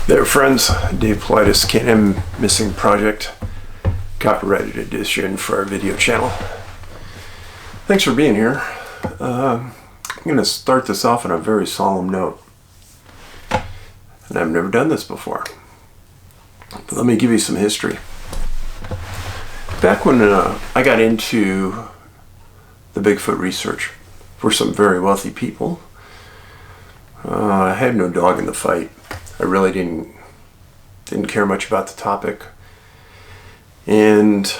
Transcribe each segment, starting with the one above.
There, friends. Dave Paulides, Can Missing Project, copyrighted edition for our video channel. Thanks for being here. I'm going to start this off on a very solemn note. And I've never done this before. But let me give you some history. Back when I got into the Bigfoot research for some very wealthy people, I had no dog in the fight. I really didn't care much about the topic. And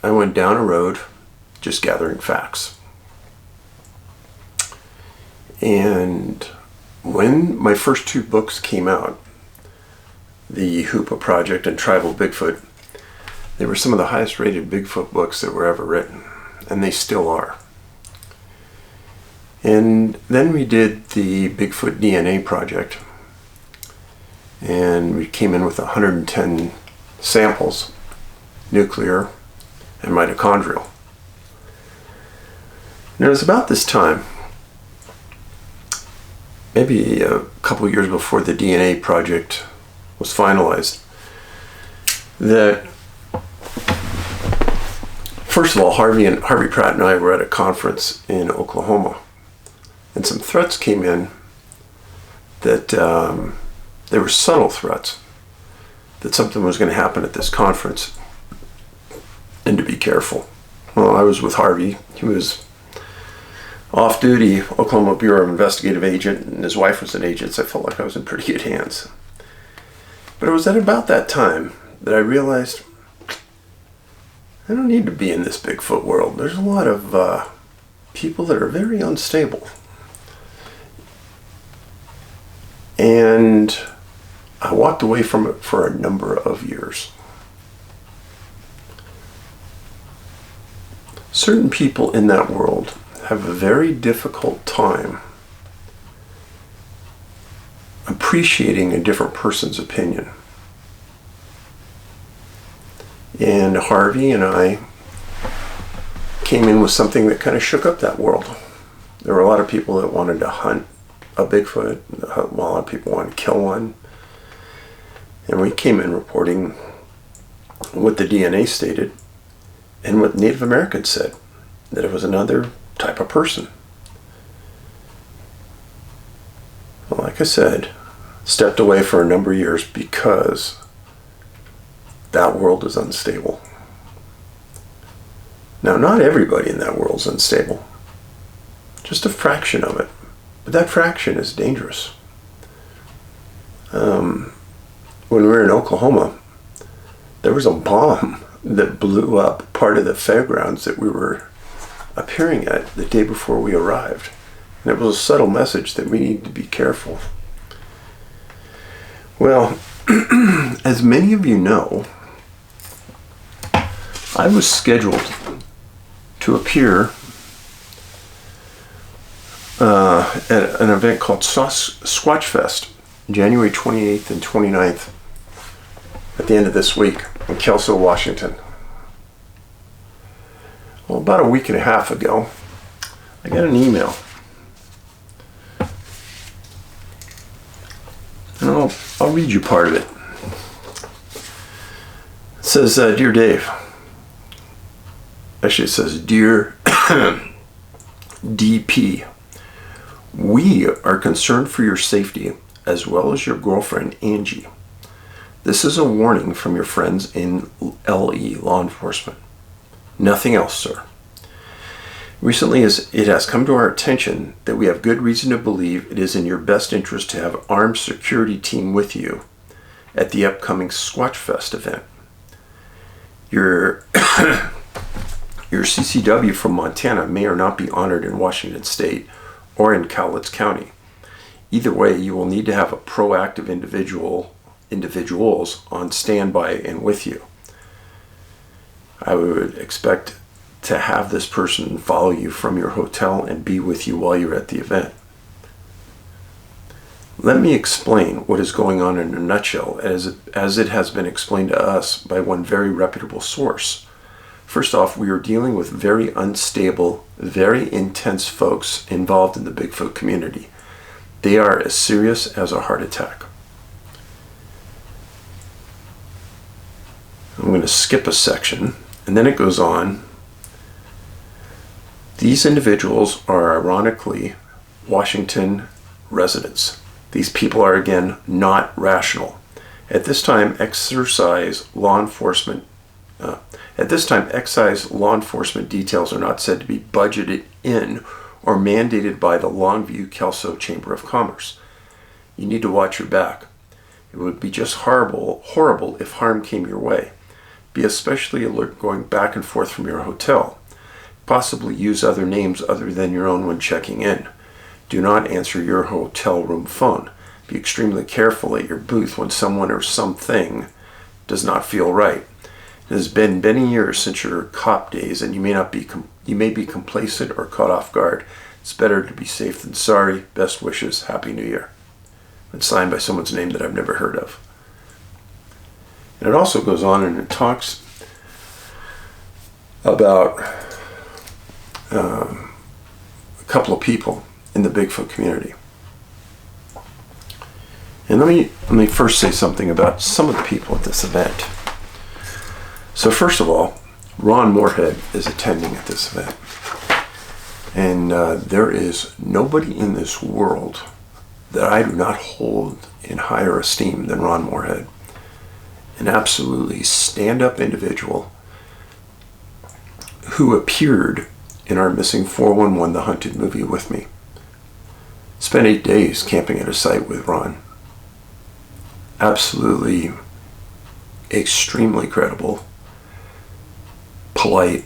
I went down a road just gathering facts. And when my first two books came out, The Hoopa Project and Tribal Bigfoot, they were some of the highest rated Bigfoot books that were ever written, and they still are. And then we did the Bigfoot DNA Project, and we came in with 110 samples, nuclear and mitochondrial. And it was about this time, maybe a couple years before the DNA project was finalized, that first of all, Harvey Pratt and I were at a conference in Oklahoma, and some threats came in that they were subtle threats that something was going to happen at this conference and to be careful. Well, I was with Harvey. He was off-duty Oklahoma Bureau of Investigative agent, and his wife was an agent, so I felt like I was in pretty good hands. But it was at about that time that I realized I don't need to be in this Bigfoot world. There's a lot of people that are very unstable. And I walked away from it for a number of years. Certain people in that world have a very difficult time appreciating a different person's opinion. And Harvey and I came in with something that kind of shook up that world. There were a lot of people that wanted to hunt a Bigfoot. A lot of people wanted to kill one. And we came in reporting what the DNA stated and what Native Americans said, that it was another type of person. Well, like I said, stepped away for a number of years because that world is unstable. Now, not everybody in that world is unstable. Just a fraction of it. But that fraction is dangerous. When we were in Oklahoma, there was a bomb that blew up part of the fairgrounds that we were appearing at the day before we arrived. And it was a subtle message that we need to be careful. Well, as many of you know, I was scheduled to appear at an event called Squatch Fest, January 28th and 29th, at the end of this week in Kelso, Washington. Well, about a week and a half ago, I got an email. And I'll read you part of it. It says, Dear Dave. Actually, it says, Dear DP, we are concerned for your safety as well as your girlfriend, Angie. This is a warning from your friends in LE, law enforcement. Nothing else, sir. Recently, it has come to our attention that we have good reason to believe it is in your best interest to have an armed security team with you at the upcoming Squatch Fest event. Your CCW from Montana may or not be honored in Washington State or in Cowlitz County. Either way, you will need to have a proactive individuals on standby and with you. I would expect to have this person follow you from your hotel and be with you while you're at the event. Let me explain what is going on in a nutshell as it has been explained to us by one very reputable source. First off, we are dealing with very unstable, very intense folks involved in the Bigfoot community. They are as serious as a heart attack. going to skip a section, and then it goes on. These individuals are ironically Washington residents. These people are, again, not rational. At this time, excise law enforcement details are not said to be budgeted in or mandated by the Longview Kelso Chamber of Commerce. You need to watch your back. It would be just horrible if harm came your way. Be especially alert going back and forth from your hotel. Possibly use other names other than your own when checking in. Do not answer your hotel room phone. Be extremely careful at your booth when someone or something does not feel right. It has been many years since your cop days, and you may be complacent or caught off guard. It's better to be safe than sorry. Best wishes. Happy New Year. It's signed by someone's name that I've never heard of. And it also goes on and it talks about a couple of people in the Bigfoot community. And let me first say something about some of the people at this event. So first of all, Ron Moorhead is attending at this event. And there is nobody in this world that I do not hold in higher esteem than Ron Moorhead. An absolutely stand-up individual who appeared in our Missing 411 The Hunted movie with me. Spent 8 days camping at a site with Ron. Absolutely extremely credible, polite.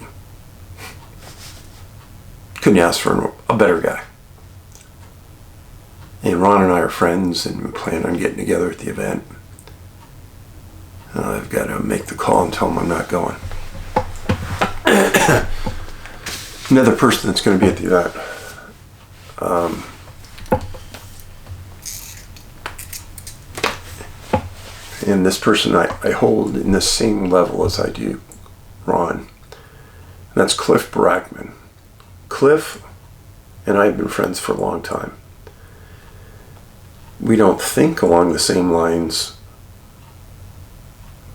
Couldn't ask for a better guy. And Ron and I are friends, and we plan on getting together at the event. I've got to make the call and tell him I'm not going. Another person that's going to be at the event. And this person I hold in the same level as I do Ron. And that's Cliff Brackman. Cliff and I have been friends for a long time. We don't think along the same lines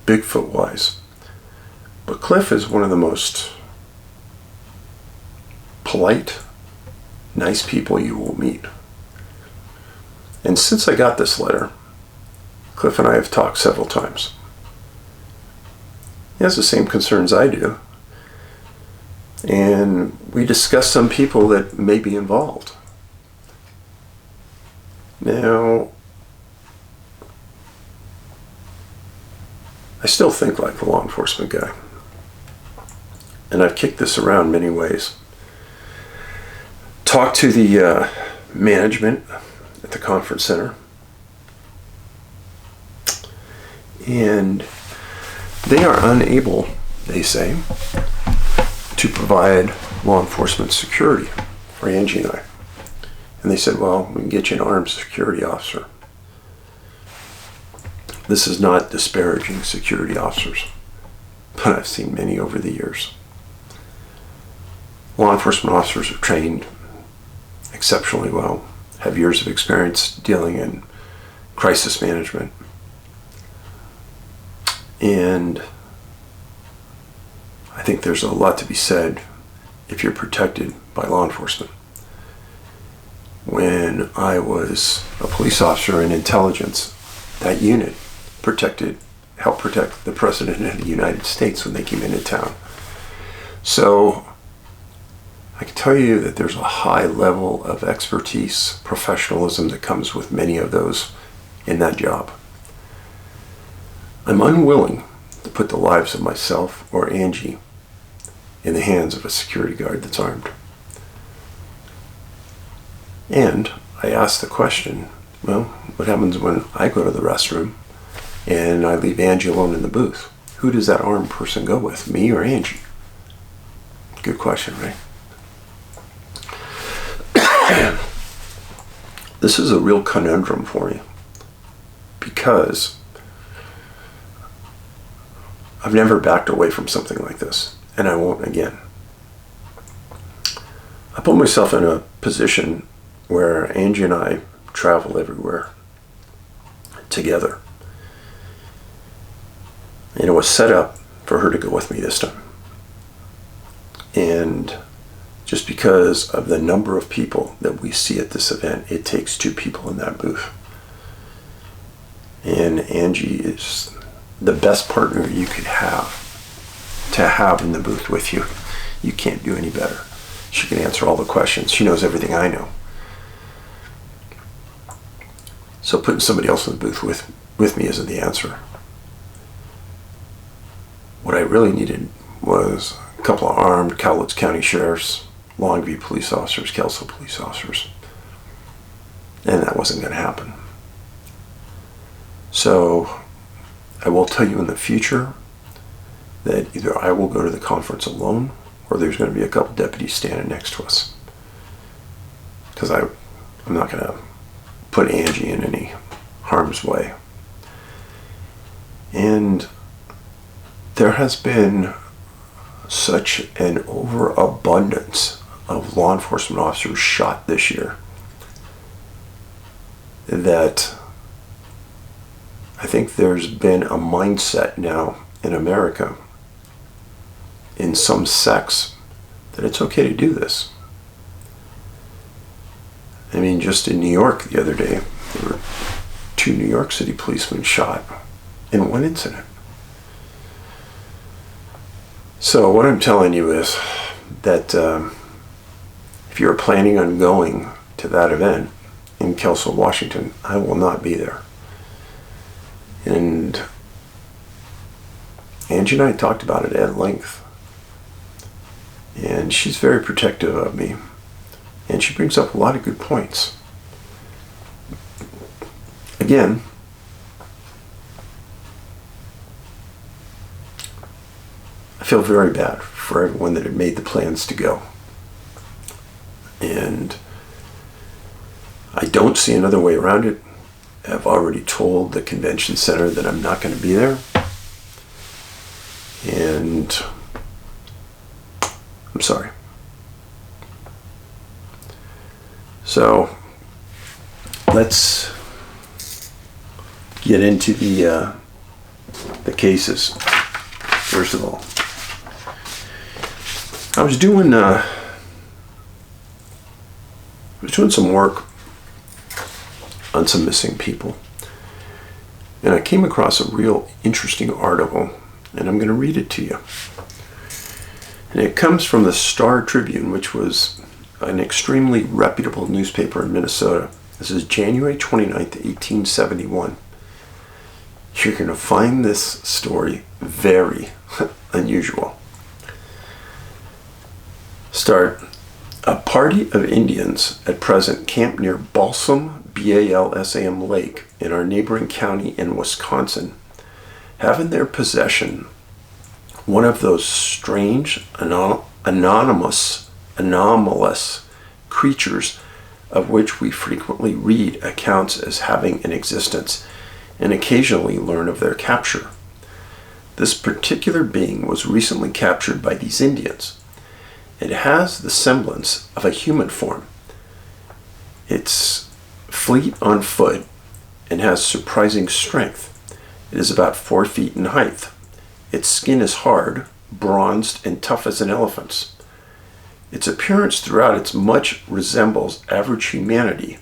Bigfoot-wise. But Cliff is one of the most polite, nice people you will meet. And since I got this letter, Cliff and I have talked several times. He has the same concerns I do. And we discussed some people that may be involved. Now, I still think like the law enforcement guy. And I've kicked this around many ways. Talked to the management at the conference center. And they are unable, they say, to provide law enforcement security for Angie and I. And they said, well, we can get you an armed security officer. This is not disparaging security officers, but I've seen many over the years. Law enforcement officers are trained exceptionally well, have years of experience dealing in crisis management. And I think there's a lot to be said if you're protected by law enforcement. When I was a police officer in intelligence, that unit helped protect the President of the United States when they came into town. So I can tell you that there's a high level of expertise, professionalism that comes with many of those in that job. I'm unwilling to put the lives of myself or Angie in the hands of a security guard that's armed. And I asked the question, well, what happens when I go to the restroom and I leave Angie alone in the booth? Who does that armed person go with, me or Angie? Good question, right? This is a real conundrum for me because I've never backed away from something like this, and I won't again. I put myself in a position where Angie and I travel everywhere together. And it was set up for her to go with me this time. And just because of the number of people that we see at this event, it takes 2 people in that booth. And Angie is the best partner you could have to have in the booth with you. You can't do any better. She can answer all the questions. She knows everything I know. So putting somebody else in the booth with me isn't the answer. What I really needed was a couple of armed Cowlitz County sheriffs, Longview police officers, Kelso police officers. And that wasn't going to happen. So I will tell you in the future that either I will go to the conference alone or there's going to be a couple deputies standing next to us. Because I'm not going to put Angie in any harm's way. And there has been such an overabundance of law enforcement officers shot this year that I think there's been a mindset now in America, in some sects, that it's okay to do this. I mean, just in New York the other day, there were 2 New York City policemen shot in one incident. So what I'm telling you is that if you're planning on going to that event in Kelso, Washington, I will not be there. And Angie and I talked about it at length. And she's very protective of me. And she brings up a lot of good points. Again, I feel very bad for everyone that had made the plans to go. And I don't see another way around it. I've already told the convention center that I'm not going to be there. And I'm sorry. So let's get into the cases. First of all, I was doing some work on some missing people, and I came across a real interesting article, and I'm going to read it to you. And it comes from the Star Tribune, which was an extremely reputable newspaper in Minnesota. This is January 29th, 1871. You're going to find this story very unusual. Start. A party of Indians at present camp near Balsam, B-A-L-S-A-M Lake in our neighboring county in Wisconsin have in their possession one of those strange, anomalous creatures of which we frequently read accounts as having an existence and occasionally learn of their capture. This particular being was recently captured by these Indians. It has the semblance of a human form. It's fleet on foot and has surprising strength. It is about 4 feet in height. Its skin is hard, bronzed, and tough as an elephant's. Its appearance throughout it much resembles average humanity,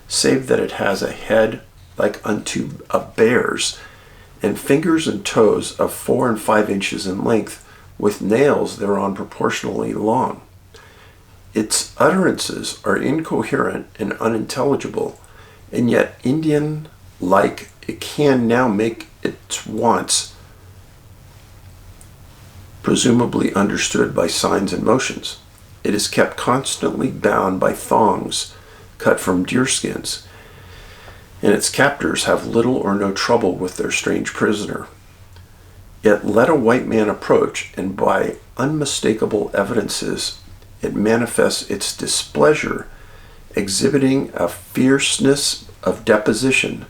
save that it has a head like unto a bear's, and fingers and toes of 4 and 5 inches in length, with nails thereon proportionally long. Its utterances are incoherent and unintelligible, and yet Indian-like it can now make its wants presumably understood by signs and motions. It is kept constantly bound by thongs cut from deer skins, and its captors have little or no trouble with their strange prisoner. Yet let a white man approach, and by unmistakable evidences it manifests its displeasure, exhibiting a fierceness of deposition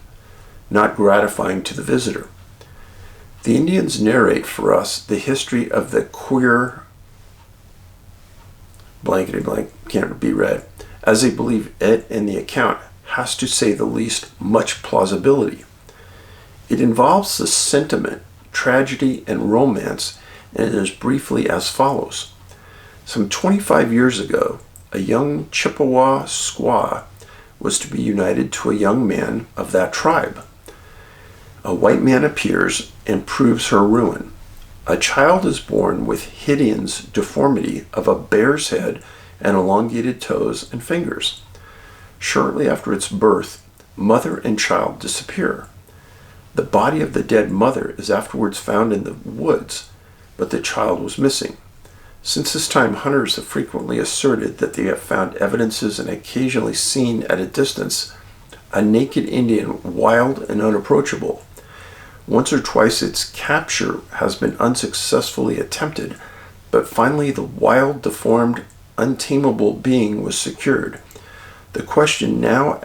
not gratifying to the visitor. The Indians narrate for us the history of the queer blankety blank, can't be read, as they believe it, and the account has, to say the least, much plausibility. It involves the sentiment tragedy, and romance, and it is briefly as follows. Some 25 years ago, a young Chippewa squaw was to be united to a young man of that tribe. A white man appears and proves her ruin. A child is born with Hideon's deformity of a bear's head and elongated toes and fingers. Shortly after its birth, mother and child disappear. The body of the dead mother is afterwards found in the woods, but the child was missing. Since this time, hunters have frequently asserted that they have found evidences and occasionally seen at a distance a naked Indian, wild and unapproachable. Once or twice its capture has been unsuccessfully attempted, but finally the wild, deformed, untamable being was secured. The question now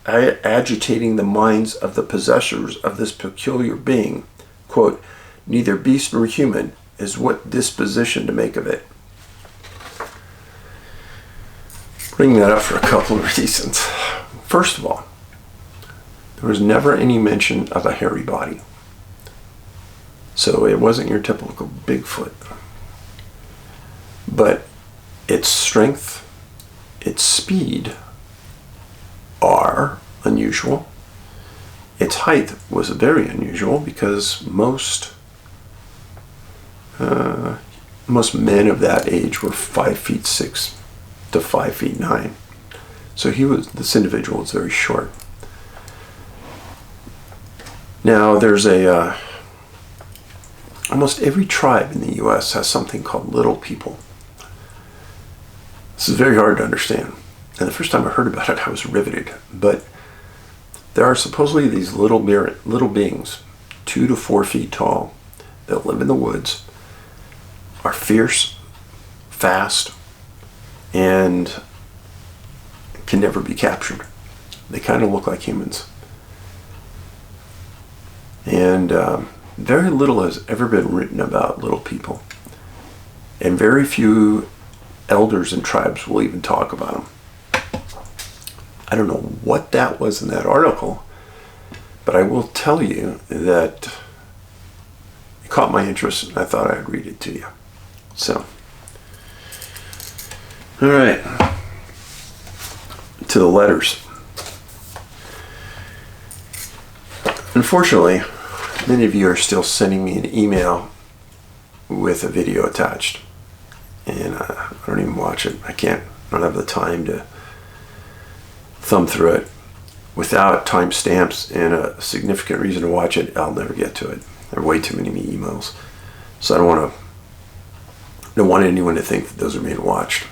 agitating the minds of the possessors of this peculiar being, quote, neither beast nor human, is what disposition to make of it. Bring that up for a couple of reasons. First of all, there was never any mention of a hairy body. So it wasn't your typical Bigfoot. But its strength, its speed are unusual. Its height was very unusual because most men of that age were 5'6" to 5'9". So this individual was very short. Now there's almost every tribe in the U.S. has something called little people. This is very hard to understand. And the first time I heard about it, I was riveted. But there are supposedly these little beings, 2 to 4 feet tall, that live in the woods, are fierce, fast, and can never be captured. They kind of look like humans. And very little has ever been written about little people. And very few elders and tribes will even talk about them. I don't know what that was in that article, but I will tell you that it caught my interest and I thought I'd read it to you. So, all right, to the letters. Unfortunately, many of you are still sending me an email with a video attached, and I don't even watch it. I don't have the time to thumb through it. Without timestamps and a significant reason to watch it, I'll never get to it. There are way too many emails, so I don't want anyone to think that those are being watched.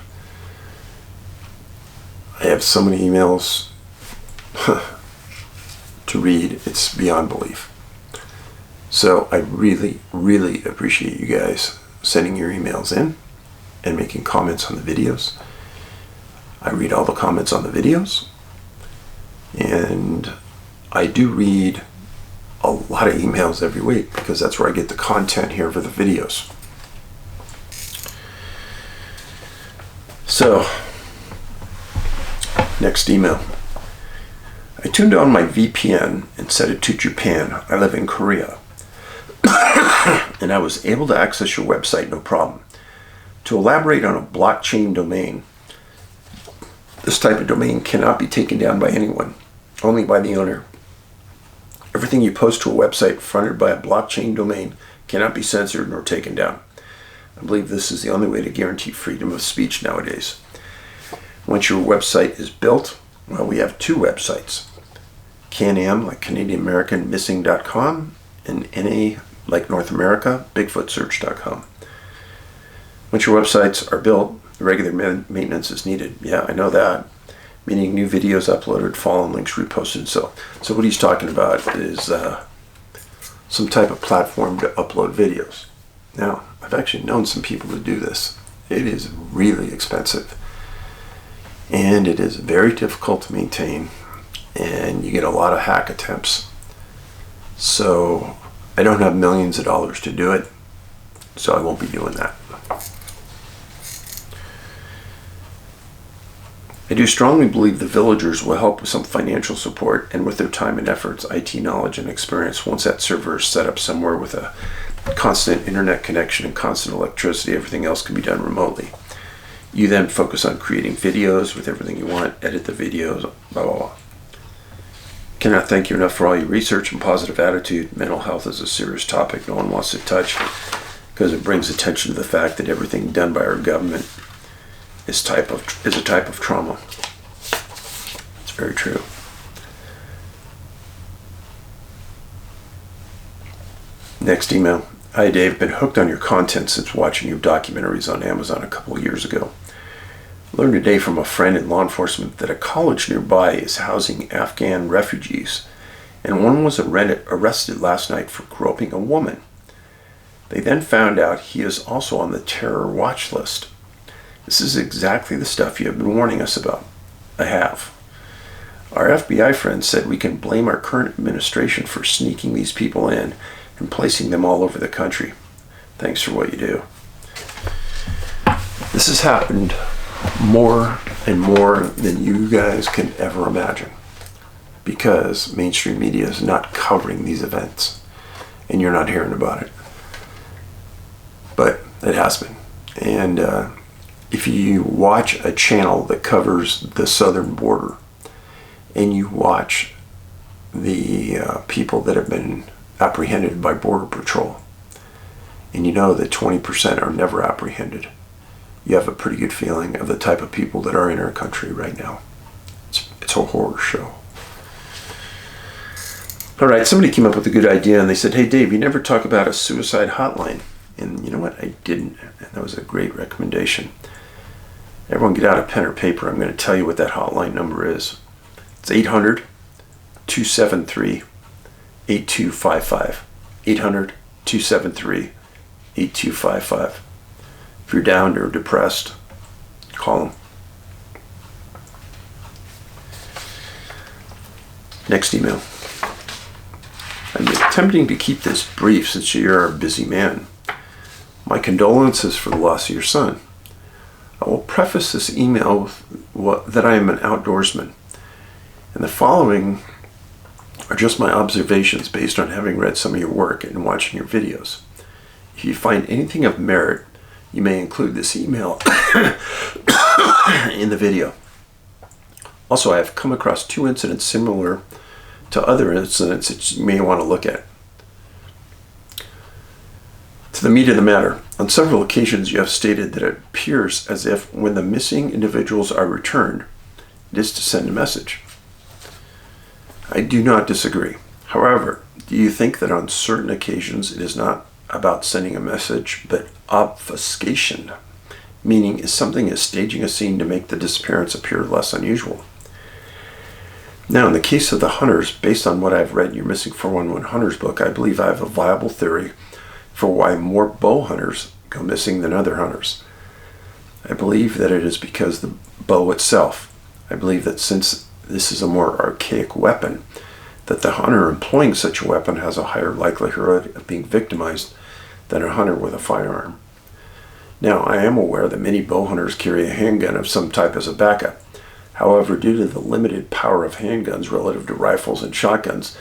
I have so many emails to read, it's beyond belief. So I really, really appreciate you guys sending your emails in and making comments on the videos. I read all the comments on the videos, and I do read a lot of emails every week because that's where I get the content here for the videos. So, next email. I tuned on my VPN and set it to Japan. I live in Korea. And I was able to access your website no problem. To elaborate on a blockchain domain, this type of domain cannot be taken down by anyone, only by the owner. Everything you post to a website fronted by a blockchain domain cannot be censored nor taken down. I believe this is the only way to guarantee freedom of speech nowadays. Once your website is built, well, we have 2 websites. Can-Am, like Canadian American Missing.com, and NA, like North America, BigfootSearch.com. Once your websites are built, regular maintenance is needed. Yeah, I know that. Meaning new videos uploaded, follow links reposted. So what he's talking about is some type of platform to upload videos. Now, I've actually known some people to do this. It is really expensive. And it is very difficult to maintain. And you get a lot of hack attempts. So I don't have millions of dollars to do it. So I won't be doing that. I do strongly believe the villagers will help with some financial support and with their time and efforts, IT knowledge, and experience once that server is set up somewhere with a constant internet connection and constant electricity. Everything else can be done remotely. You then focus on creating videos with everything you want, edit the videos, blah, blah, blah. Cannot thank you enough for all your research and positive attitude. Mental health is a serious topic no one wants to touch because it brings attention to the fact that everything done by our government is a type of trauma. It's very true. Next email. Hi Dave, been hooked on your content since watching your documentaries on Amazon a couple of years ago. Learned today from a friend in law enforcement that a college nearby is housing Afghan refugees, and one was arrested last night for groping a woman. They then found out he is also on the terror watch list. This is exactly the stuff you have been warning us about. I have. Our FBI friend said we can blame our current administration for sneaking these people in and placing them all over the country. Thanks for what you do. This has happened more and more than you guys can ever imagine because mainstream media is not covering these events and you're not hearing about it. But it has been. And if you watch a channel that covers the southern border and you watch the people that have been apprehended by Border Patrol, and you know that 20% are never apprehended, you have a pretty good feeling of the type of people that are in our country right now. It's a horror show. All right, somebody came up with a good idea and they said, hey Dave, you never talk about a suicide hotline. And you know what? I didn't. And that was a great recommendation. Everyone get out a pen or paper. I'm going to tell you what that hotline number is. It's 800-273-8255. 800-273-8255. If you're down or depressed, call them. Next email. I'm attempting to keep this brief since you're a busy man. My condolences for the loss of your son. I will preface this email with that I am an outdoorsman, and the following are just my observations based on having read some of your work and watching your videos. If you find anything of merit, you may include this email in the video. Also, I have come across 2 incidents similar to other incidents that you may want to look at. To the meat of the matter, on several occasions you have stated that it appears as if when the missing individuals are returned, it is to send a message. I do not disagree. However, do you think that on certain occasions it is not about sending a message, but obfuscation, meaning is something is staging a scene to make the disappearance appear less unusual? Now, in the case of the hunters, based on what I've read in your Missing 411 Hunters book, I believe I have a viable theory for why more bow hunters go missing than other hunters. I believe that it is because the bow itself. I believe that since this is a more archaic weapon, that the hunter employing such a weapon has a higher likelihood of being victimized than a hunter with a firearm. Now, I am aware that many bow hunters carry a handgun of some type as a backup. However, due to the limited power of handguns relative to rifles and shotguns,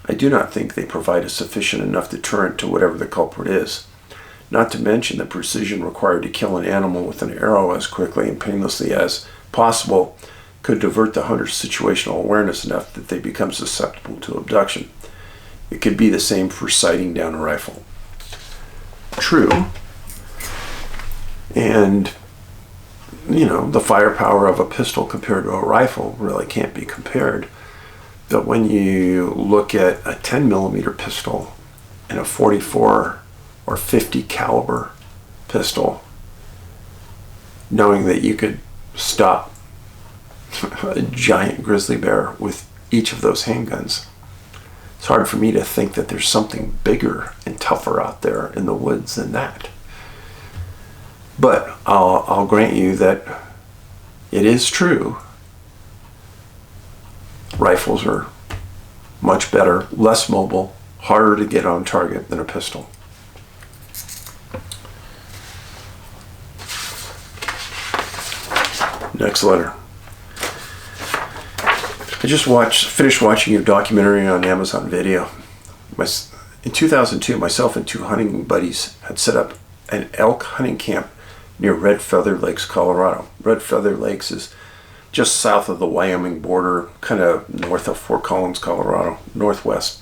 I do not think they provide a sufficient enough deterrent to whatever the culprit is. Not to mention the precision required to kill an animal with an arrow as quickly and painlessly as possible could divert the hunter's situational awareness enough that they become susceptible to abduction. It could be the same for sighting down a rifle. True. And, the firepower of a pistol compared to a rifle really can't be compared. But when you look at a 10 millimeter pistol and a 44 or 50 caliber pistol, knowing that you could stop a giant grizzly bear with each of those handguns, it's hard for me to think that there's something bigger and tougher out there in the woods than that. But I'll grant you that it is true. Rifles are much better, less mobile, harder to get on target than a pistol. Next letter. I just finished watching your documentary on Amazon Video. In 2002, myself and 2 hunting buddies had set up an elk hunting camp near Red Feather Lakes, Colorado. Red Feather Lakes is just south of the Wyoming border, kind of north of Fort Collins, Colorado, northwest.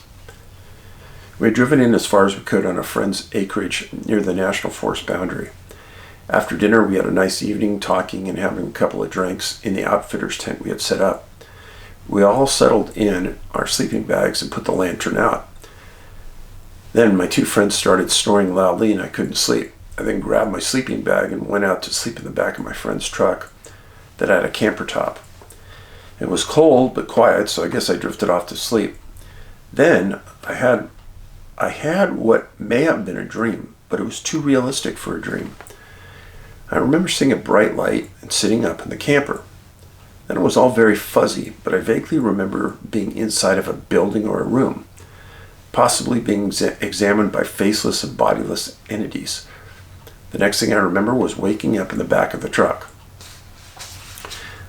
We had driven in as far as we could on a friend's acreage near the National Forest boundary. After dinner, we had a nice evening talking and having a couple of drinks in the outfitter's tent we had set up. We all settled in our sleeping bags and put the lantern out. Then my 2 friends started snoring loudly and I couldn't sleep. I then grabbed my sleeping bag and went out to sleep in the back of my friend's truck that had a camper top. It was cold but quiet, so I guess I drifted off to sleep. Then I had what may have been a dream, but it was too realistic for a dream. I remember seeing a bright light and sitting up in the camper. Then it was all very fuzzy, but I vaguely remember being inside of a building or a room, possibly being examined by faceless and bodiless entities. The next thing I remember was waking up in the back of the truck.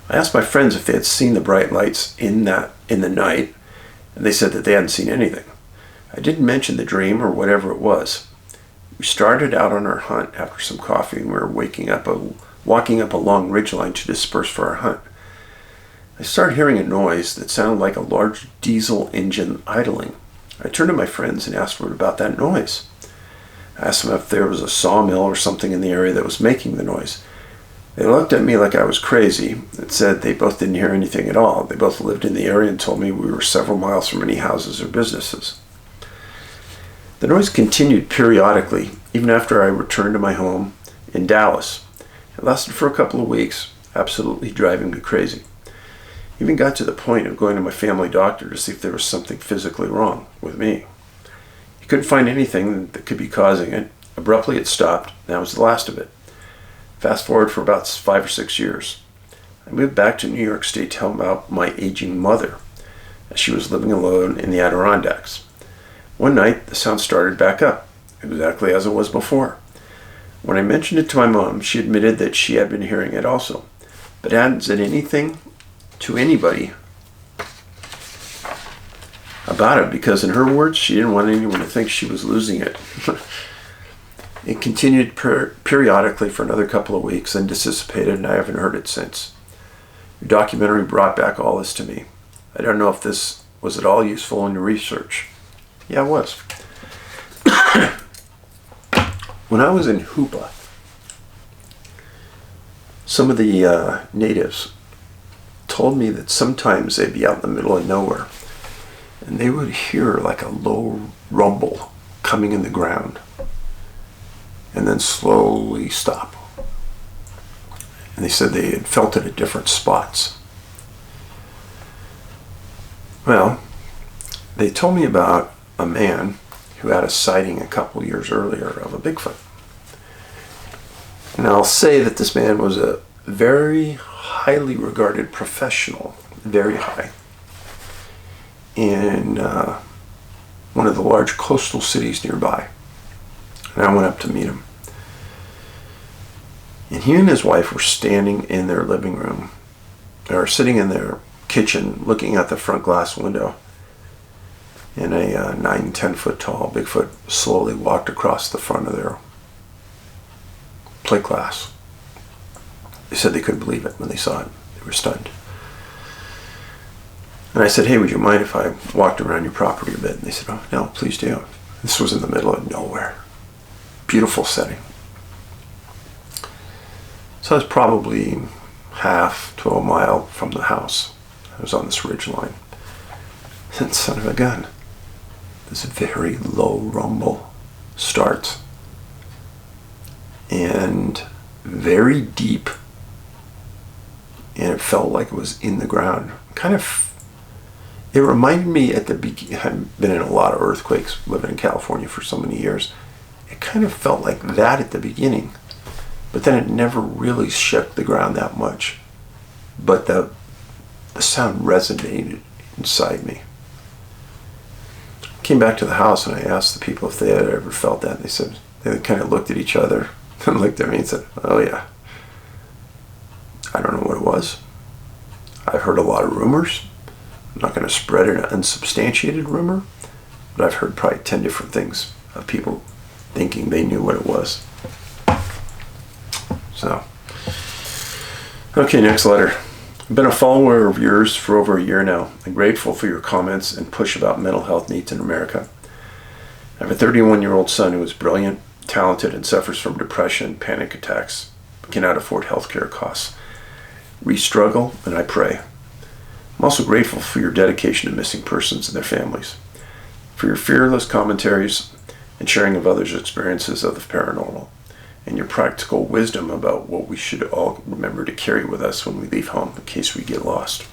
I asked my friends if they had seen the bright lights in the night, and they said that they hadn't seen anything. I didn't mention the dream or whatever it was. We started out on our hunt after some coffee, and we were walking up a long ridgeline to disperse for our hunt. I started hearing a noise that sounded like a large diesel engine idling. I turned to my friends and asked what about that noise. I asked them if there was a sawmill or something in the area that was making the noise. They looked at me like I was crazy and said they both didn't hear anything at all. They both lived in the area and told me we were several miles from any houses or businesses. The noise continued periodically, even after I returned to my home in Dallas. It lasted for a couple of weeks, absolutely driving me crazy. Even got to the point of going to my family doctor to see if there was something physically wrong with me. He couldn't find anything that could be causing it. Abruptly it stopped, and that was the last of it. Fast forward for about 5 or 6 years. I moved back to New York State to help out my aging mother, as she was living alone in the Adirondacks. One night, the sound started back up, exactly as it was before. When I mentioned it to my mom, she admitted that she had been hearing it also, but hadn't said anything to anybody about it because, in her words, she didn't want anyone to think she was losing it. It continued periodically for another couple of weeks, then dissipated, and I haven't heard it since. Your documentary brought back all this to me. I don't know if this was at all useful in your research. Yeah, it was. When I was in Hoopa, some of the natives told me that sometimes they'd be out in the middle of nowhere and they would hear like a low rumble coming in the ground and then slowly stop. And they said they had felt it at different spots. Well, they told me about a man who had a sighting a couple years earlier of a Bigfoot. And I'll say that this man was a very highly regarded professional, very high, in one of the large coastal cities nearby. And I went up to meet him. And he and his wife were standing in their living room, or sitting in their kitchen, looking out the front glass window. And a 9-10 foot tall Bigfoot slowly walked across the front of their plate glass. They said they couldn't believe it when they saw it. They were stunned. And I said, hey, would you mind if I walked around your property a bit? And they said, oh, no, please do. This was in the middle of nowhere. Beautiful setting. So I was probably half to a mile from the house. I was on this ridge line. And son of a gun, this very low rumble starts. And very deep. And it felt like it was in the ground. It reminded me at the beginning, I've been in a lot of earthquakes, living in California for so many years. It kind of felt like that at the beginning. But then it never really shook the ground that much. But the sound resonated inside me. Came back to the house and I asked the people if they had ever felt that. And they said, they kind of looked at each other and looked at me and said, oh yeah. I don't know what it was. I've heard a lot of rumors, I'm not going to spread an unsubstantiated rumor, but I've heard probably 10 different things of people thinking they knew what it was. So, okay, next letter. I've been a follower of yours for over a year now. I'm grateful for your comments and push about mental health needs in America. I have a 31-year-old son who is brilliant, talented, and suffers from depression, panic attacks, but cannot afford healthcare costs. We struggle, and I pray. I'm also grateful for your dedication to missing persons and their families, for your fearless commentaries and sharing of others' experiences of the paranormal, and your practical wisdom about what we should all remember to carry with us when we leave home in case we get lost.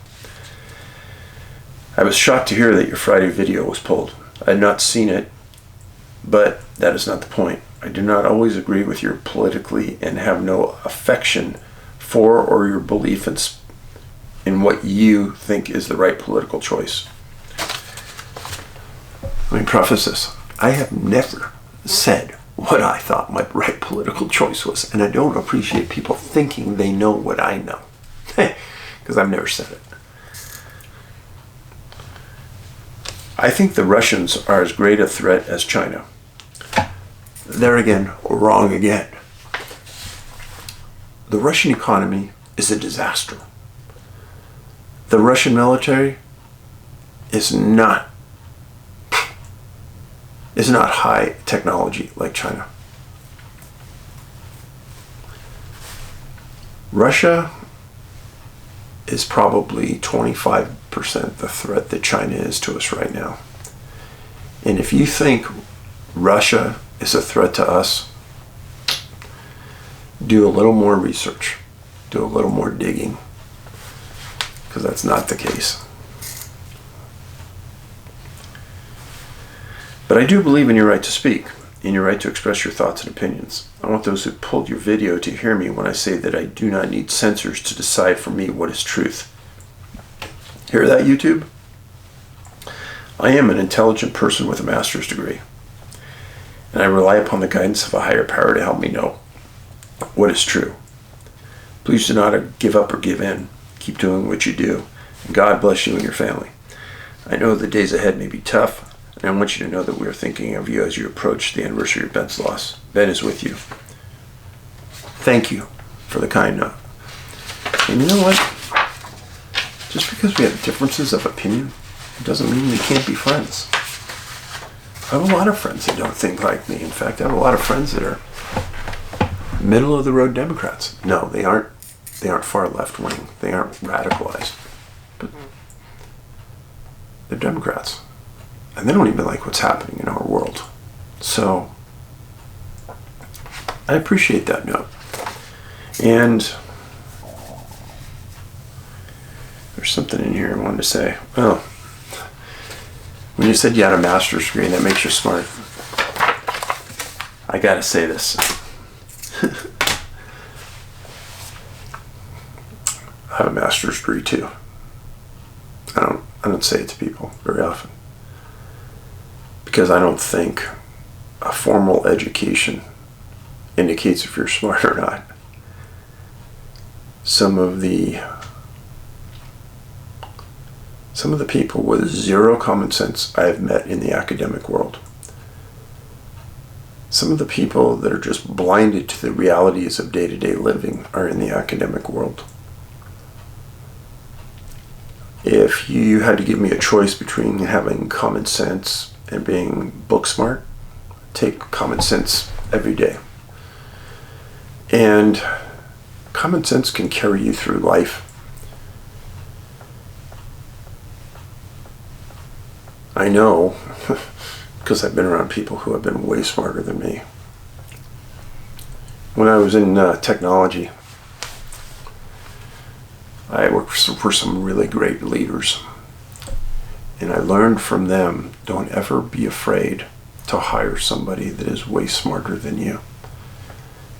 I was shocked to hear that your Friday video was pulled. I had not seen it, but that is not the point. I do not always agree with you politically and have no affection for or your belief in what you think is the right political choice. Let me preface this. I have never said what I thought my right political choice was, and I don't appreciate people thinking they know what I know, because I've never said it. I think the Russians are as great a threat as China. There again, wrong again. The Russian economy is a disaster. The Russian military is not high technology like China. Russia is probably 25% the threat that China is to us right now. And if you think Russia is a threat to us, do a little more research, do a little more digging, because that's not the case. But I do believe in your right to speak, in your right to express your thoughts and opinions. I want those who pulled your video to hear me when I say that I do not need censors to decide for me what is truth. Hear that, YouTube? I am an intelligent person with a master's degree, and I rely upon the guidance of a higher power to help me know what is true. Please do not give up or give in. Keep doing what you do, and God bless you and your family. I know the days ahead may be tough, and I want you to know that we are thinking of you as you approach the anniversary of Ben's loss. Ben is with you. Thank you for the kind note. And you know what? Just because we have differences of opinion, it doesn't mean we can't be friends. I have a lot of friends that don't think like me. In fact, I have a lot of friends that are middle of the road Democrats. No, they aren't far left wing. They aren't radicalized. But they're Democrats. And they don't even like what's happening in our world. So I appreciate that note. And there's something in here I wanted to say. Oh, when you said you had a master's degree, that makes you smart. I gotta say this. I have a master's degree too. I don't say it to people very often, because I don't think a formal education indicates if you're smart or not. Some of the people with zero common sense I have met in the academic world, some of the people that are just blinded to the realities of day-to-day living, are in the academic world. If you had to give me a choice between having common sense and being book smart, take common sense every day. And common sense can carry you through life. I know, because I've been around people who have been way smarter than me. When I was in technology, I worked for some really great leaders, and I learned from them, don't ever be afraid to hire somebody that is way smarter than you,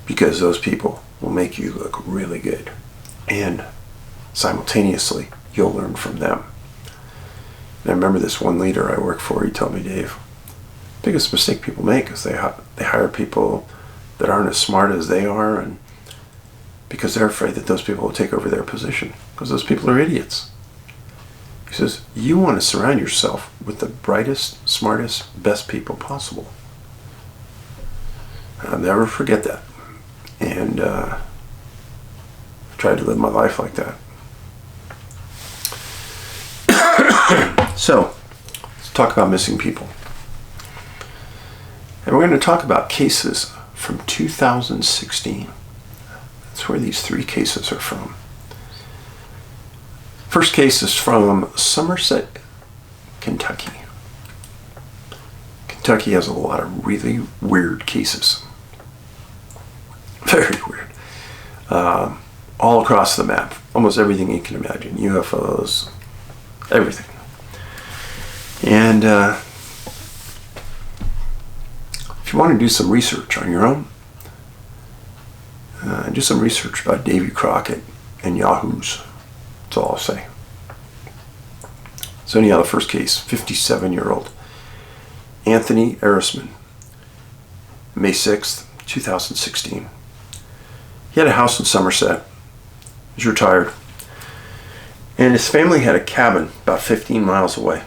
because those people will make you look really good, and simultaneously you'll learn from them. And I remember this one leader I worked for, he told me, Dave, the biggest mistake people make is they hire people that aren't as smart as they are, and because they're afraid that those people will take over their position, because those people are idiots. He says, you want to surround yourself with the brightest, smartest, best people possible. I'll never forget that. And I tried to live my life like that. So, let's talk about missing people. And we're going to talk about cases from 2016. That's where these 3 cases are from. First case is from Somerset, Kentucky. Kentucky has a lot of really weird cases. Very weird. All across the map. Almost everything you can imagine. UFOs, everything. And if you want to do some research on your own, do some research about Davy Crockett and Yahoos. That's all I'll say. So anyhow, the first case, 57-year-old Anthony Erisman, May 6th, 2016. He had a house in Somerset. He was retired. And his family had a cabin about 15 miles away,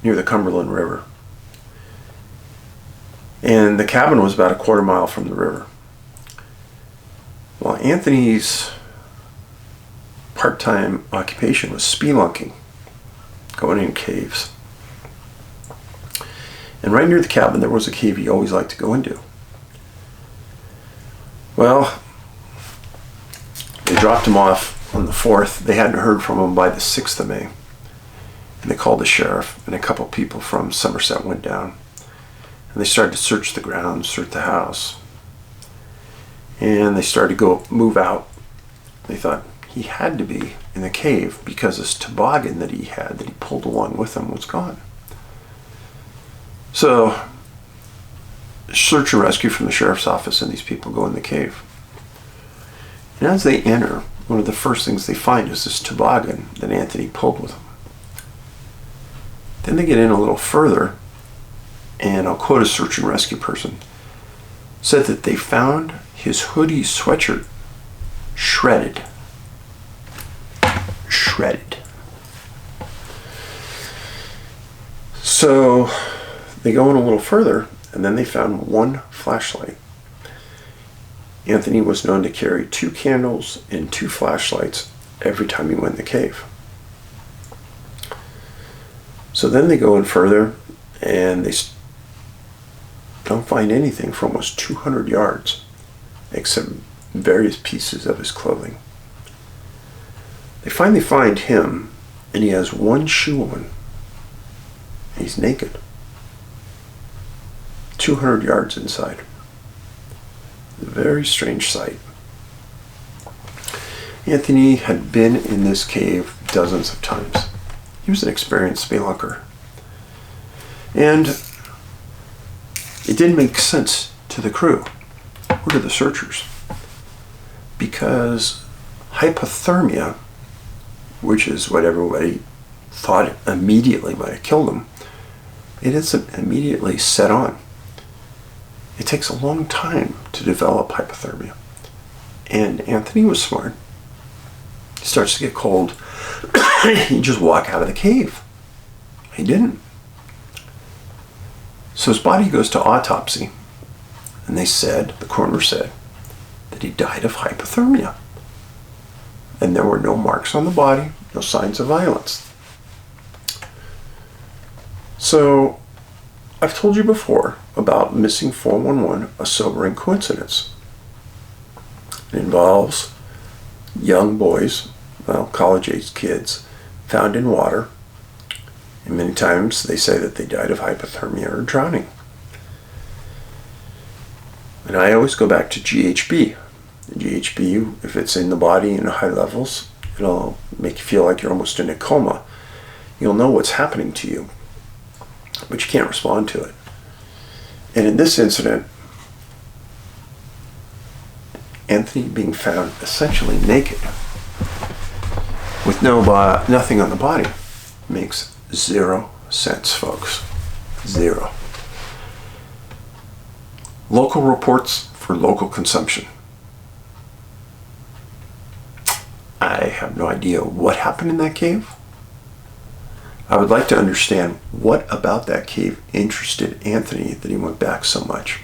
near the Cumberland River. And the cabin was about a quarter mile from the river. Well, Anthony's part-time occupation was spelunking, going in caves. And right near the cabin there was a cave he always liked to go into. Well, they dropped him off on the 4th. They hadn't heard from him by the 6th of May. And they called the sheriff, and a couple people from Somerset went down. And they started to search the grounds, search the house. And they started to move out. They thought he had to be in the cave because his toboggan that he had, that he pulled along with him, was gone. So, search and rescue from the sheriff's office, and these people go in the cave. And as they enter, one of the first things they find is this toboggan that Anthony pulled with him. Then they get in a little further, and I'll quote a search and rescue person, said that they found his hoodie sweatshirt shredded. Shredded. So they go in a little further, and then they found one flashlight. Anthony was known to carry 2 candles and 2 flashlights every time he went in the cave. So then they go in further, and they don't find anything for almost 200 yards, except various pieces of his clothing. They finally find him, and he has 1 shoe on. He's naked. 200 yards inside. A very strange sight. Anthony had been in this cave dozens of times. He was an experienced spelunker. And it didn't make sense to the crew or to the searchers, because hypothermia, which is what everybody thought immediately might have killed him, it isn't immediately set on. It takes a long time to develop hypothermia. And Anthony was smart. He starts to get cold. He just walk out of the cave. He didn't. So his body goes to autopsy, and the coroner said, that he died of hypothermia. And there were no marks on the body, no signs of violence. So, I've told you before about missing 411, a sobering coincidence. It involves young boys, college-age kids, found in water. And many times they say that they died of hypothermia or drowning. And I always go back to GHB. GHB, if it's in the body in high levels, it'll make you feel like you're almost in a coma. You'll know what's happening to you, but you can't respond to it. And in this incident, Anthony being found essentially naked with nothing on the body makes 0 sense, folks. 0. Local reports for local consumption. I have no idea what happened in that cave. I would like to understand what about that cave interested Anthony that he went back so much.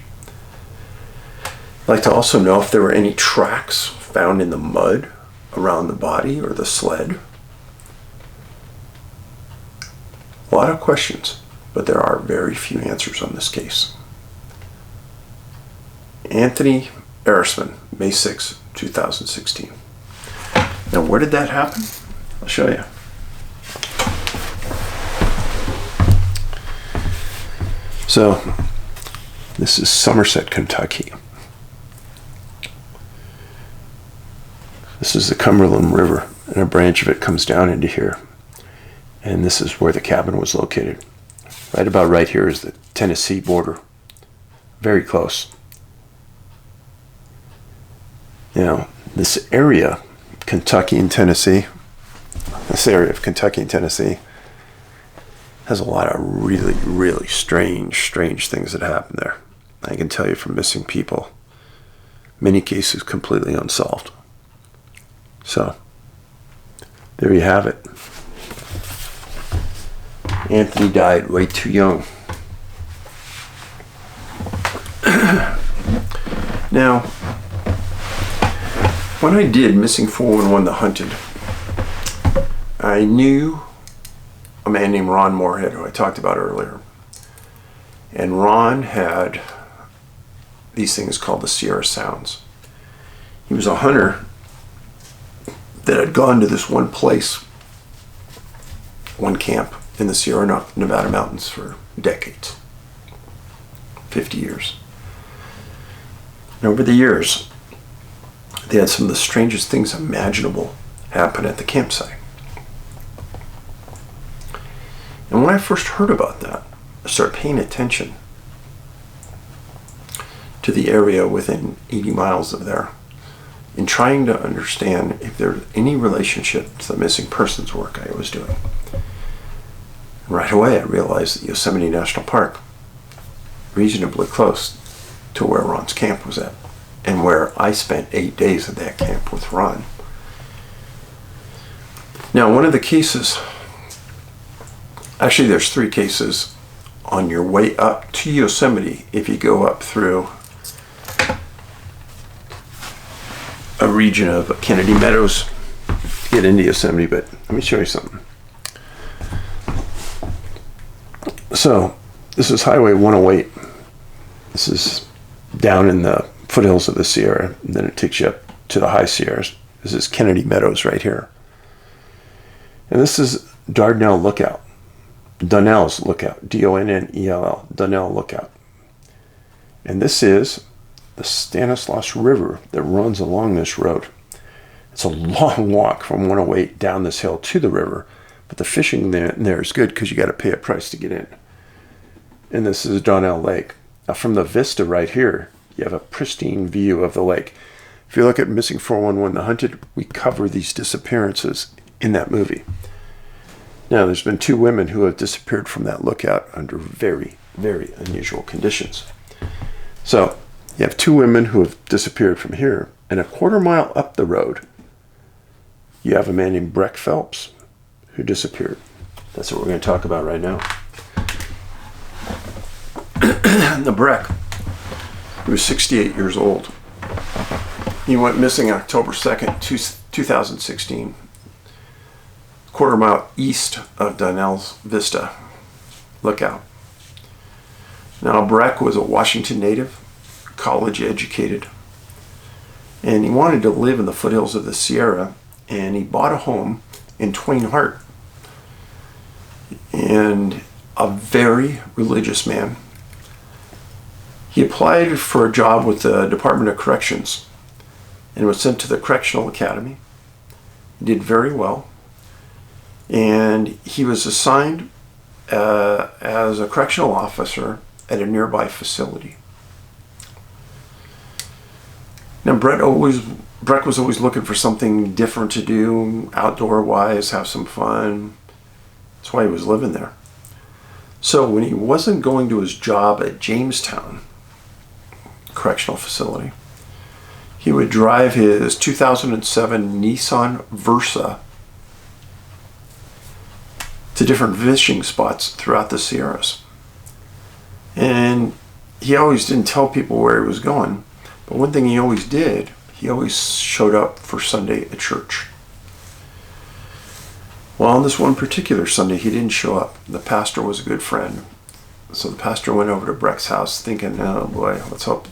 I'd like to also know if there were any tracks found in the mud around the body or the sled. A lot of questions, but there are very few answers on this case. Anthony Erisman, May 6, 2016. Now, where did that happen? I'll show you. So, this is Somerset, Kentucky. This is the Cumberland River, and a branch of it comes down into here. And this is where the cabin was located. Right about right here is the Tennessee border. Very close. Now, this area, Kentucky and Tennessee, this area of Kentucky and Tennessee has a lot of really, really strange things that happen there. I can tell you from missing people, many cases completely unsolved. So, there you have it. Anthony died way too young. Now, when I did Missing 411 The Hunted, I knew a man named Ron Moorhead, who I talked about earlier. And Ron had these things called the Sierra Sounds. He was a hunter that had gone to this one place, one camp in the Sierra Nevada mountains for decades, 50 years. And over the years, they had some of the strangest things imaginable happen at the campsite. And when I first heard about that, I started paying attention to the area within 80 miles of there and trying to understand if there was any relationship to the missing persons work I was doing. And right away I realized that Yosemite National Park, reasonably close to where Ron's camp was at, and where I spent 8 days at that camp with Ron. Now, one of the cases, actually there's 3 cases on your way up to Yosemite if you go up through a region of Kennedy Meadows to get into Yosemite, but let me show you something. So, this is Highway 108. This is down in the foothills of the Sierra, and then it takes you up to the high Sierras. This is Kennedy Meadows right here. And this is Donnell's Lookout. Donnell, Donnell Lookout. And this is the Stanislaus River that runs along this road. It's a long walk from 108 down this hill to the river, but the fishing there is good because you got to pay a price to get in. And this is Donnell Lake. Now, from the Vista right here, you have a pristine view of the lake. If you look at Missing 411 The Hunted, we cover these disappearances in that movie. Now, there's been 2 women who have disappeared from that lookout under very, very unusual conditions. So, you have 2 women who have disappeared from here, and a quarter mile up the road, you have a man named Breck Phelps who disappeared. That's what we're going to talk about right now. The Breck, he was 68 years old. He went missing October 2nd, 2016, quarter mile east of Donnell's Vista Lookout. Now, Breck was a Washington native, college educated, and he wanted to live in the foothills of the Sierra, and he bought a home in Twain Harte. And a very religious man. He applied for a job with the Department of Corrections and was sent to the Correctional Academy. He did very well, and he was assigned as a correctional officer at a nearby facility. Now, Breck was always looking for something different to do, outdoor-wise, have some fun. That's why he was living there. So when he wasn't going to his job at Jamestown Correctional Facility, he would drive his 2007 Nissan Versa to different fishing spots throughout the Sierras. And he always didn't tell people where he was going, but one thing he always did, he always showed up for Sunday at church. Well, on this one particular Sunday, he didn't show up. The pastor was a good friend. So the pastor went over to Breck's house thinking, oh boy, let's hope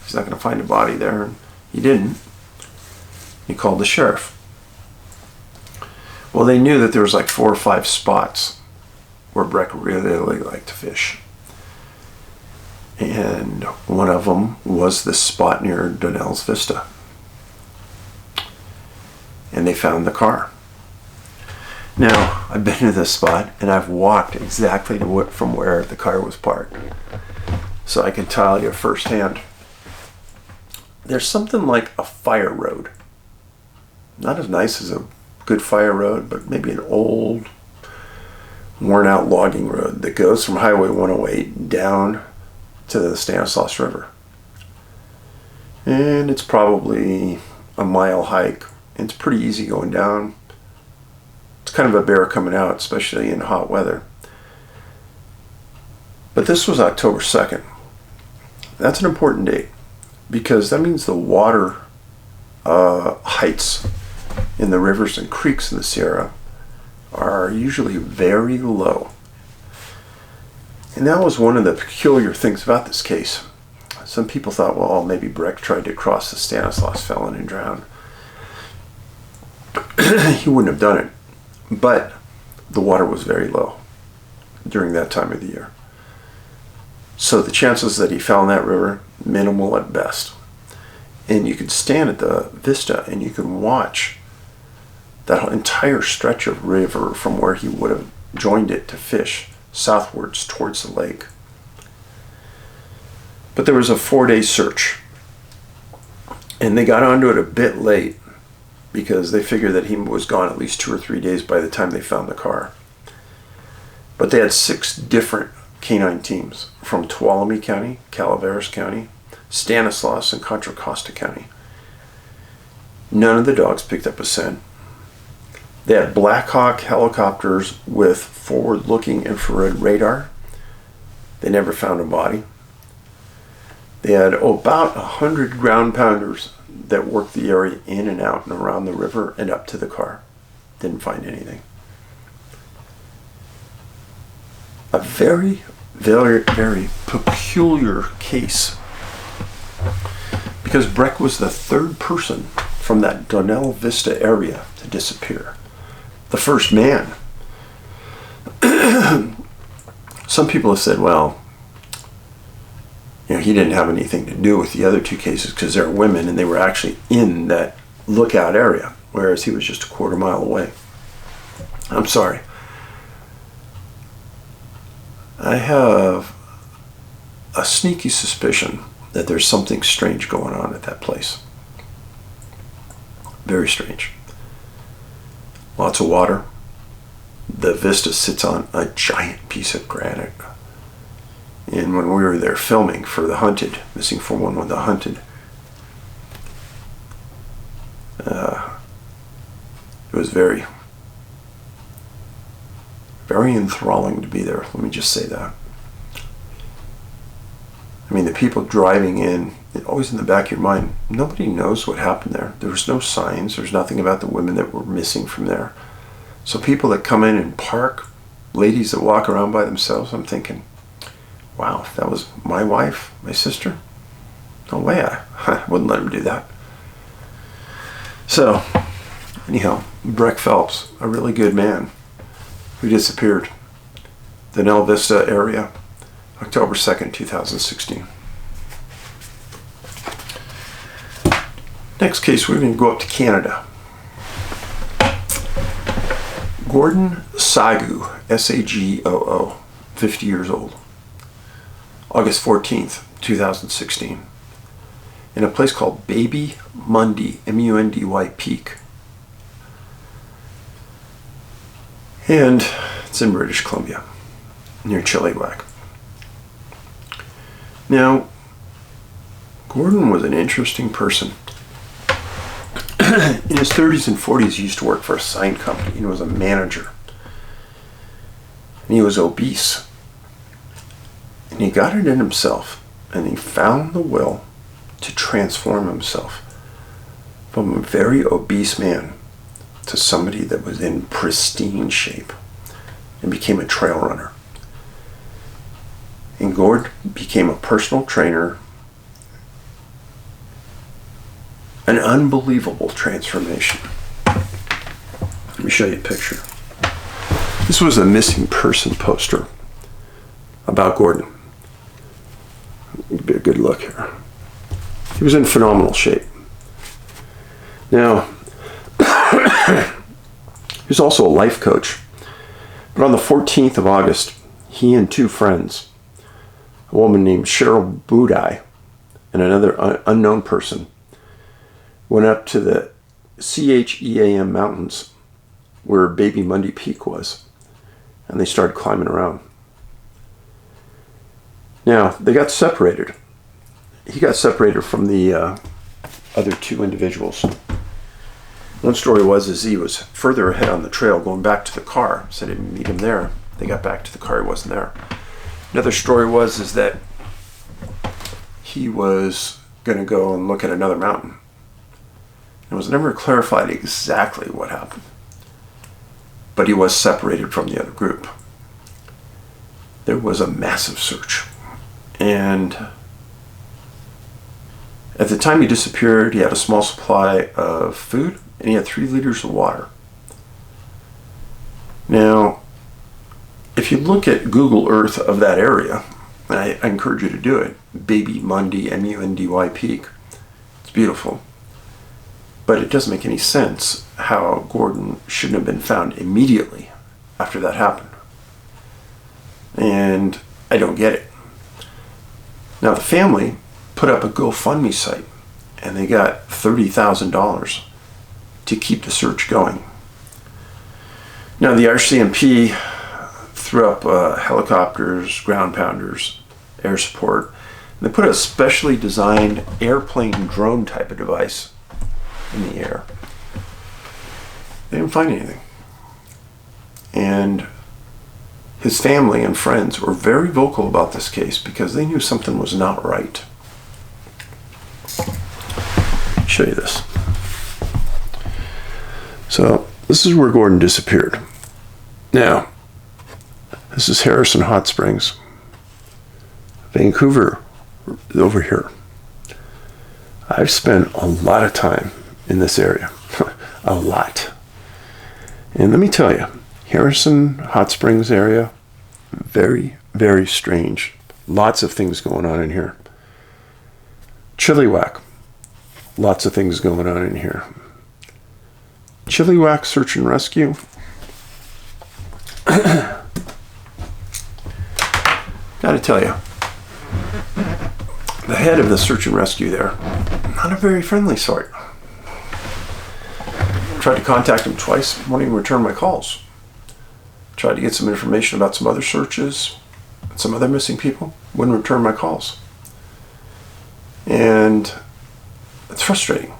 he's not going to find a body there. And he didn't. He called the sheriff. Well, they knew that there was like 4 or 5 spots where Breck really liked to fish. And one of them was this spot near Donnell's Vista. And they found the car. Now, I've been to this spot and I've walked exactly from where the car was parked. So I can tell you firsthand. There's something like a fire road. Not as nice as a good fire road, but maybe an old, worn out logging road that goes from Highway 108 down to the Stanislaus River. And it's probably a mile hike. It's pretty easy going down. It's kind of a bear coming out, especially in hot weather. But this was October 2nd. That's an important date because that means the water heights in the rivers and creeks in the Sierra are usually very low. And that was one of the peculiar things about this case. Some people thought, well, maybe Breck tried to cross the Stanislaus, fell in and drowned. He wouldn't have done it. But the water was very low during that time of the year. So the chances that he fell in that river, minimal at best. And you could stand at the Vista and you could watch that entire stretch of river from where he would have joined it to fish southwards towards the lake. But there was a 4-day search. And they got onto it a bit late because they figured that he was gone at least 2 or 3 days by the time they found the car. But they had 6 different canine teams from Tuolumne County, Calaveras County, Stanislaus, and Contra Costa County. None of the dogs picked up a scent. They had Black Hawk helicopters with forward-looking infrared radar. They never found a body. They had about 100 ground pounders that worked the area in and out and around the river and up to the car. Didn't find anything. A very, very, very peculiar case. Because Breck was the 3rd person from that Donnell Vista area to disappear. The first man. Some people have said, well, he didn't have anything to do with the other 2 cases because they're women and they were actually in that lookout area, whereas he was just a quarter mile away. I'm sorry. I have a sneaky suspicion that there's something strange going on at that place. Very strange. Lots of water. The Vista sits on a giant piece of granite. And when we were there filming for The Hunted, Missing 411 The Hunted, it was very, very enthralling to be there. Let me just say that. I mean, the people driving in, always in the back of your mind, nobody knows what happened there. There was no signs. There's nothing about the women that were missing from there. So people that come in and park, ladies that walk around by themselves, I'm thinking, wow, if that was my wife, my sister, no way, I wouldn't let him do that. So, anyhow, Breck Phelps, a really good man who disappeared. The Donnell Vista area, October 2nd, 2016. Next case, we're going to go up to Canada. Gordon Sagoo, Sagoo, 50 years old. August 14th, 2016. In a place called Baby Mundy, M-U-N-D-Y Peak. And it's in British Columbia, near Chilliwack. Now, Gordon was an interesting person. In his 30s and 40s, he used to work for a sign company and was a manager. and he was obese. And he got it in himself, and he found the will to transform himself from a very obese man to somebody that was in pristine shape, and became a trail runner. And Gord became a personal trainer. An unbelievable transformation. Let me show you a picture. This was a missing person poster about Gordon. It'd be a good look here. He was in phenomenal shape. Now, he was also a life coach. But on the 14th of August, he and two friends, a woman named Cheryl Budai and another unknown person, went up to the CHEAM mountains where Baby Mundy Peak was, and they started climbing around. Now, they got separated. He got separated from the other two individuals. One story was he was further ahead on the trail going back to the car, so they didn't meet him there. They got back to the car, he wasn't there. Another story was that he was going to go and look at another mountain. It was never clarified exactly what happened, but he was separated from the other group. There was a massive search, and at the time he disappeared, he had a small supply of food, and he had 3 liters of water. Now, if you look at Google Earth of that area, and I encourage you to do it, Baby Mundy, M-U-N-D-Y Peak, it's beautiful. But it doesn't make any sense how Gordon shouldn't have been found immediately after that happened. And I don't get it. Now, the family put up a GoFundMe site, and they got $30,000 to keep the search going. Now, the RCMP threw up helicopters, ground pounders, air support, and they put a specially designed airplane drone type of device in the air. They didn't find anything. And his family and friends were very vocal about this case because they knew something was not right. I'll show you this. So this is where Gordon disappeared. Now, this is Harrison Hot Springs. Vancouver over here. I've spent a lot of time in this area. A lot. And let me tell you, Harrison Hot Springs area, very, very strange. Lots of things going on in here. Chilliwack, lots of things going on in here. Chilliwack Search and Rescue. Gotta tell you, the head of the search and rescue there, not a very friendly sort. Tried to contact him twice, won't even return my calls. Tried to get some information about some other searches, some other missing people, wouldn't return my calls. And it's frustrating.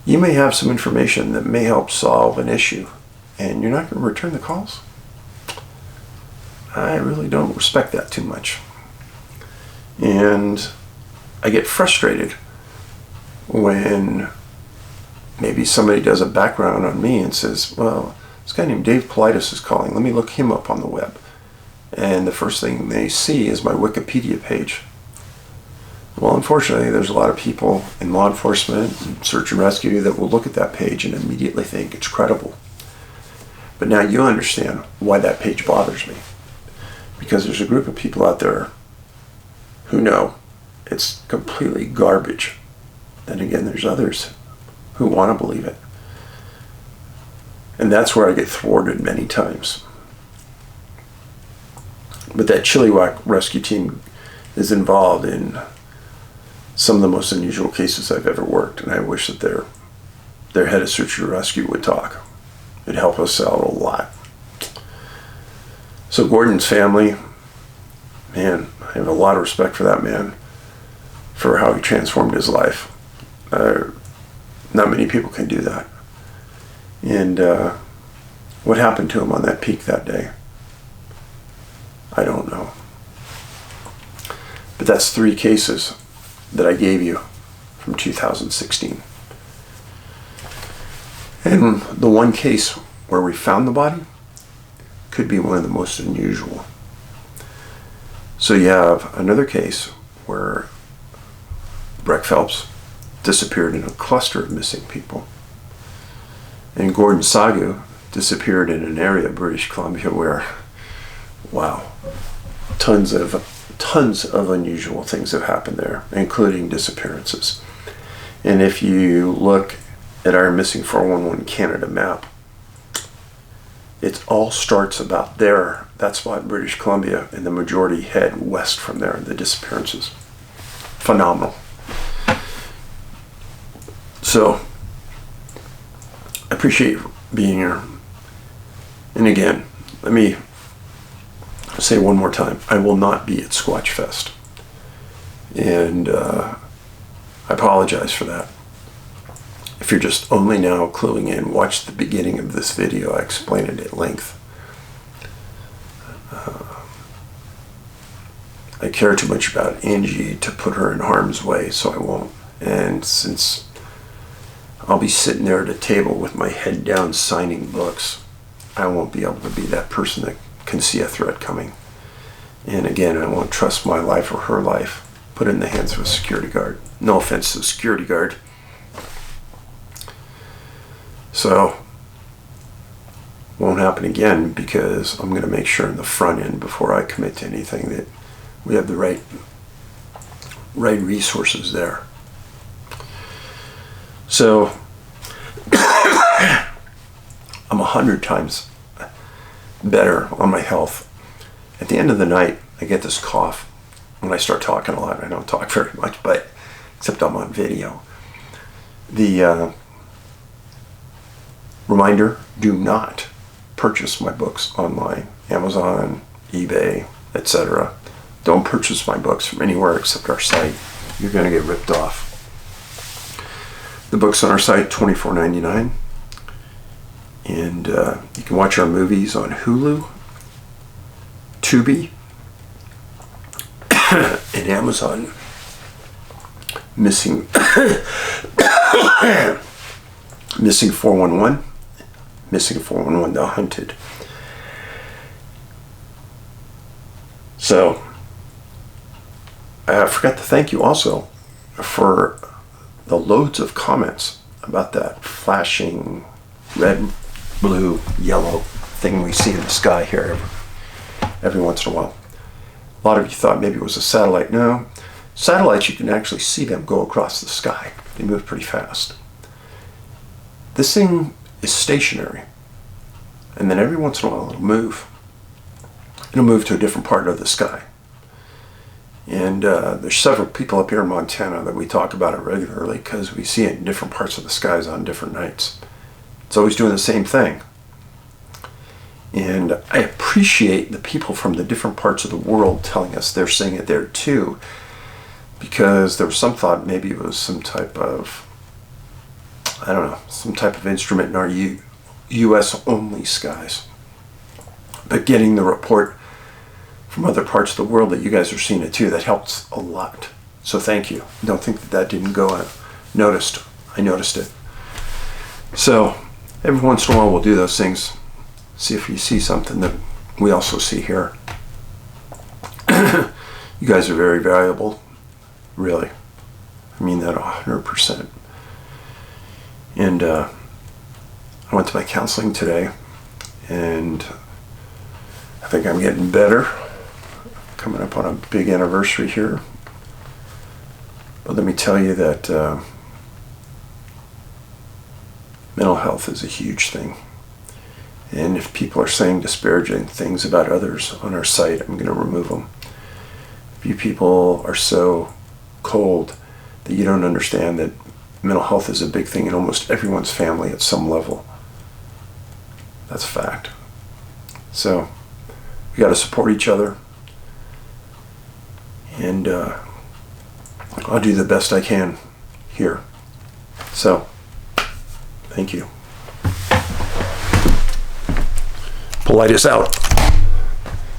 You may have some information that may help solve an issue, and you're not going to return the calls? I really don't respect that too much. And I get frustrated when maybe somebody does a background on me and says, well, this guy named Dave Paulides is calling. Let me look him up on the web. And the first thing they see is my Wikipedia page. Well, unfortunately, there's a lot of people in law enforcement and search and rescue that will look at that page and immediately think it's credible. But now you understand why that page bothers me. Because there's a group of people out there who know it's completely garbage. And again, there's others who want to believe it. And that's where I get thwarted many times. But that Chilliwack rescue team is involved in some of the most unusual cases I've ever worked, and I wish that their head of search and rescue would talk. It'd help us out a lot. So Gordon's family, man, I have a lot of respect for that man, for how he transformed his life. Not many people can do that. And What happened to him on that peak that day? I don't know. But that's 3 cases that I gave you from 2016. And the one case where we found the body could be one of the most unusual. So you have another case where Breck Phelps disappeared in a cluster of missing people. And Gordon Sagoo disappeared in an area of British Columbia where, wow, tons of unusual things have happened there, including disappearances. And if you look at our Missing 411 Canada map, it all starts about there, that spot in British Columbia, and the majority head west from there, the disappearances. Phenomenal. So, I appreciate being here. And again, let me say one more time, I will not be at Squatch Fest. And I apologize for that. If you're just only now cluing in, watch the beginning of this video. I explain it at length. I care too much about Angie to put her in harm's way, so I won't. And since I'll be sitting there at a table with my head down signing books, I won't be able to be that person that can see a threat coming. And again, I won't trust my life or her life, put it in the hands of a security guard. No offense to the security guard. So, won't happen again, because I'm going to make sure in the front end, before I commit to anything, that we have the right resources there. So, I'm 100 times better on my health. At the end of the night, I get this cough. When I start talking a lot, I don't talk very much, but except I'm on video. The reminder, do not purchase my books online. Amazon, eBay, etc. Don't purchase my books from anywhere except our site. You're going to get ripped off. The books on our site, $24.99. And you can watch our movies on Hulu, Tubi, and Amazon. Missing 411, Missing 411 The Hunted. So, I forgot to thank you also for the loads of comments about that flashing red, blue, yellow thing we see in the sky here every once in a while. A lot of you thought maybe it was a satellite. No, satellites, you can actually see them go across the sky. They move pretty fast. This thing is stationary, and then every once in a while it'll move. It'll move to a different part of the sky. And there's several people up here in Montana that we talk about it regularly, because we see it in different parts of the skies on different nights. It's always doing the same thing. And I appreciate the people from the different parts of the world telling us they're seeing it there too, because there was some thought maybe it was some type of, I don't know, some type of instrument in our U.S. only skies. But getting the report from other parts of the world that you guys are seeing it too, that helps a lot. So thank you. Don't think that didn't go unnoticed. I noticed it. So every once in a while we'll do those things. See if you see something that we also see here. You guys are very valuable. Really. I mean that 100%. And I went to my counseling today, and I think I'm getting better. Coming up on a big anniversary here. But let me tell you that mental health is a huge thing. And if people are saying disparaging things about others on our site, I'm going to remove them. If you people are so cold that you don't understand that mental health is a big thing in almost everyone's family at some level, that's a fact. So we got to support each other. And I'll do the best I can here. So, thank you. Paulides out.